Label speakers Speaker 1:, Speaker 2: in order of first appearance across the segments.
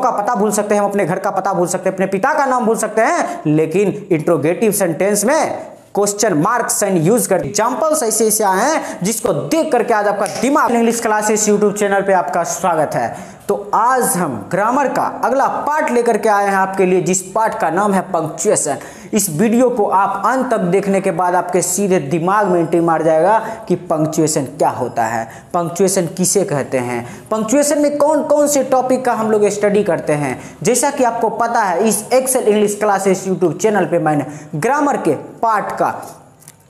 Speaker 1: का पता भूल सकते हैं, हम अपने घर का पता भूल सकते हैं, अपने पिता का नाम भूल सकते हैं, लेकिन इंट्रोगेटिव सेंटेंस में क्वेश्चन मार्क साइन यूज कर एग्जांपल्स ऐसे ऐसे आए हैं जिसको देख करके आज आपका दिमाग इंग्लिश क्लासेस यूट्यूब चैनल पे आपका स्वागत है। तो आज हम ग्रामर का अगला पार्ट लेकर के आए हैं आपके लिए, जिस पार्ट का नाम है पंक्चुएशन। इस वीडियो को आप अंत तक देखने के बाद आपके सीधे दिमाग में एंट्री मार जाएगा कि पंक्चुएशन क्या होता है, पंक्चुएशन किसे कहते हैं, पंक्चुएशन में कौन कौन से टॉपिक का हम लोग स्टडी करते हैं। जैसा कि आपको पता है, इस Excel English classes YouTube channel पे मैंने ग्रामर के पार्ट का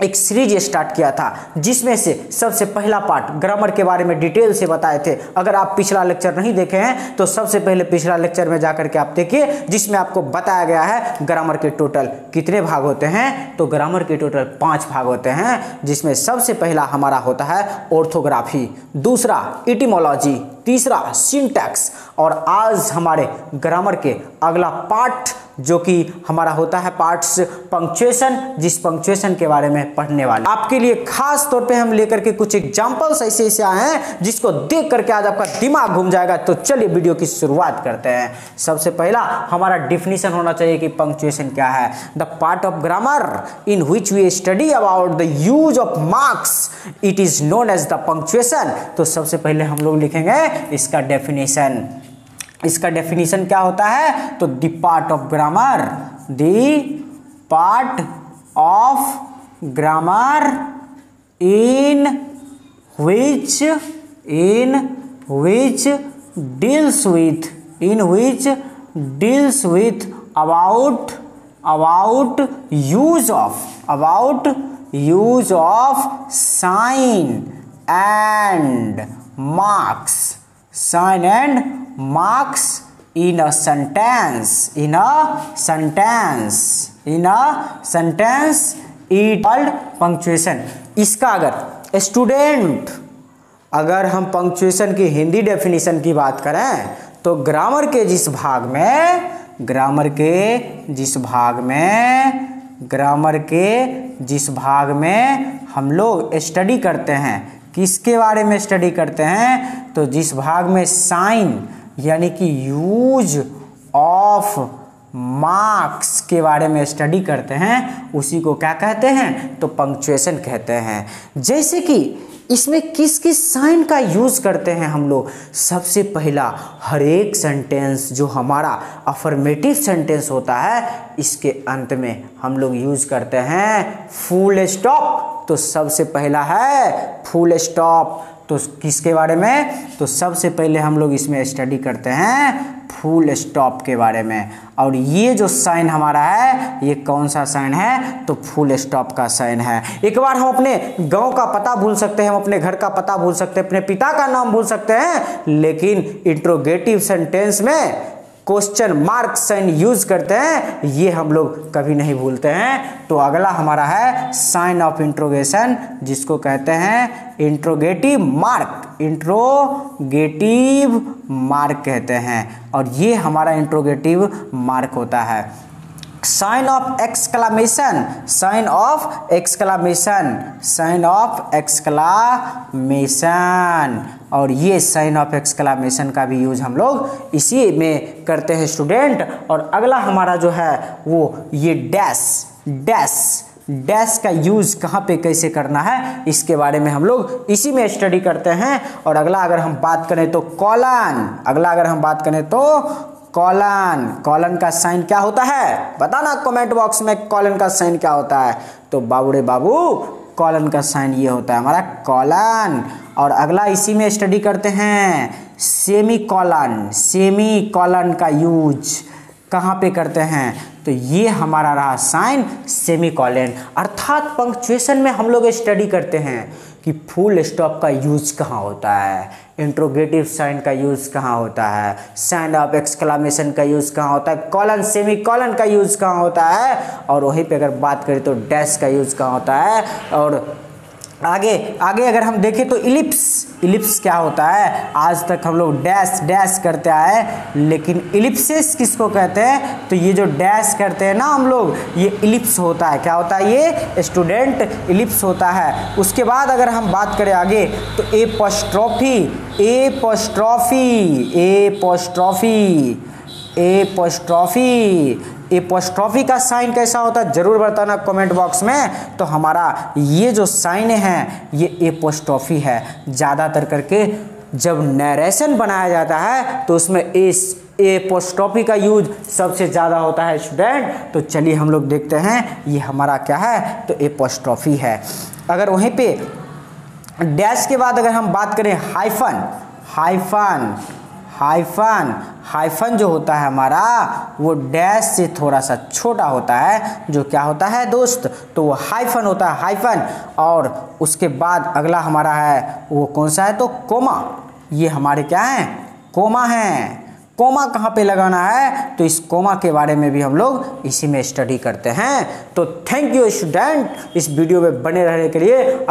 Speaker 1: एक सीरीज स्टार्ट किया था, जिसमें से सबसे पहला पार्ट ग्रामर के बारे में डिटेल से बताए थे। अगर आप पिछला लेक्चर नहीं देखे हैं तो सबसे पहले पिछला लेक्चर में जाकर के आप देखिए, जिसमें आपको बताया गया है ग्रामर के टोटल कितने भाग होते हैं। तो ग्रामर के टोटल 5 भाग होते हैं, जिसमें सबसे पहला हमारा होता है ऑर्थोग्राफी, दूसरा इटिमोलॉजी, तीसरा सिंटैक्स, और आज हमारे ग्रामर के अगला पार्ट जो कि हमारा होता है पार्ट्स पंक्चुएशन, जिस पंक्चुएशन के बारे में पढ़ने वाले आपके लिए खास तौर पे हम लेकर के कुछ एग्जांपल्स ऐसे ऐसे आए हैं जिसको देख करके आज आपका दिमाग घूम जाएगा। तो चलिए वीडियो की शुरुआत करते हैं। सबसे पहला हमारा डिफिनीशन होना चाहिए कि पंक्चुएशन क्या है। The part of grammar in which we study about the use of marks, it is known as the punctuation. तो सबसे पहले हम लोग लिखेंगे इसका डेफिनेशन। इसका डेफिनेशन क्या होता है? तो the part of grammar, the part of grammar in which deals with about use of sign and marks in a sentence it called punctuation। इसका अगर हम पंक्चुएशन की हिंदी डेफिनेशन की बात करें तो ग्रामर के जिस भाग में हम लोग स्टडी करते हैं, किसके बारे में स्टडी करते हैं? तो जिस भाग में साइन यानी कि यूज ऑफ मार्क्स के बारे में स्टडी करते हैं, उसी को क्या कहते हैं? तो पंक्चुएशन कहते हैं। जैसे कि इसमें किस किस साइन का यूज करते हैं हम लोग? सबसे पहला, हर एक सेंटेंस जो हमारा अफर्मेटिव सेंटेंस होता है, इसके अंत में हम लोग यूज करते हैं फुल स्टॉप। तो सबसे पहला है फुल स्टॉप। तो किसके बारे में? तो सबसे पहले हम लोग इसमें स्टडी करते हैं फुल स्टॉप के बारे में। और ये जो साइन हमारा है, ये कौन सा साइन है? तो फुल स्टॉप का साइन है। एक बार हम अपने गांव का पता भूल सकते हैं, हम अपने घर का पता भूल सकते हैं, अपने पिता का नाम भूल सकते हैं, लेकिन इंट्रोगेटिव सेंटेंस में क्वेश्चन मार्क साइन यूज करते हैं, ये हम लोग कभी नहीं भूलते हैं। तो अगला हमारा है साइन ऑफ इंट्रोगेशन, जिसको कहते हैं इंट्रोगेटिव मार्क कहते हैं। और ये हमारा इंट्रोगेटिव मार्क होता है। साइन ऑफ एक्सक्लामेशन, और ये साइन ऑफ एक्सक्लामेशन का भी यूज हम लोग इसी में करते हैं स्टूडेंट। और अगला हमारा जो है वो ये डैश का यूज कहाँ पे कैसे करना है, इसके बारे में हम लोग इसी में स्टडी करते हैं। और अगला अगर हम बात करें तो कॉलन का साइन क्या होता है? बताना कमेंट बॉक्स में कॉलन का साइन क्या होता है। तो बाबू कॉलन का साइन ये होता है हमारा कॉलन। और अगला इसी में स्टडी करते हैं सेमी कॉलन का यूज कहाँ पे करते हैं? तो ये हमारा रहा साइन सेमी कॉलन। अर्थात पंक्चुएशन में हम लोग स्टडी करते हैं कि फुल स्टॉप का यूज कहाँ होता है, इंट्रोगेटिव साइन का यूज कहाँ होता है, साइन ऑफ एक्सक्लामेशन का यूज कहाँ होता है, कॉलन सेमी कॉलन का यूज कहाँ होता है, और वहीं पे अगर बात करें तो डैश का यूज कहाँ होता है। और आगे अगर हम देखें तो इलिप्स क्या होता है? आज तक हम लोग डैश करते आए, लेकिन इलिप्सिस किसको कहते हैं? तो ये जो डैश करते हैं ना हम लोग, ये इलिप्स होता है। क्या होता है ये स्टूडेंट? इलिप्स होता है। उसके बाद अगर हम बात करें आगे तो एपोस्ट्रॉफी का साइन कैसा होता है जरूर बताना कमेंट बॉक्स में। तो हमारा ये जो साइन है ये एपोस्ट्रॉफी है। ज़्यादातर करके जब नरेशन बनाया जाता है तो उसमें एपोस्ट्रॉफी का यूज सबसे ज़्यादा होता है स्टूडेंट। तो चलिए हम लोग देखते हैं ये हमारा क्या है, तो एपोस्ट्रॉफी है। अगर वहीं पे डैश के बाद अगर हम बात करें हाइफन जो होता है हमारा वो डैश से थोड़ा सा छोटा होता है, जो क्या होता है दोस्त, तो वो हाइफन होता है, हाइफन। और उसके बाद अगला हमारा है वो कौन सा है, तो कोमा। ये हमारे क्या हैं, कोमा हैं। कोमा कहाँ पे लगाना है, तो इस कोमा के बारे में भी हम लोग इसी में स्टडी करते हैं। तो थैंक यू स्टूडेंट इस वीडियो में बने रहने के लिए।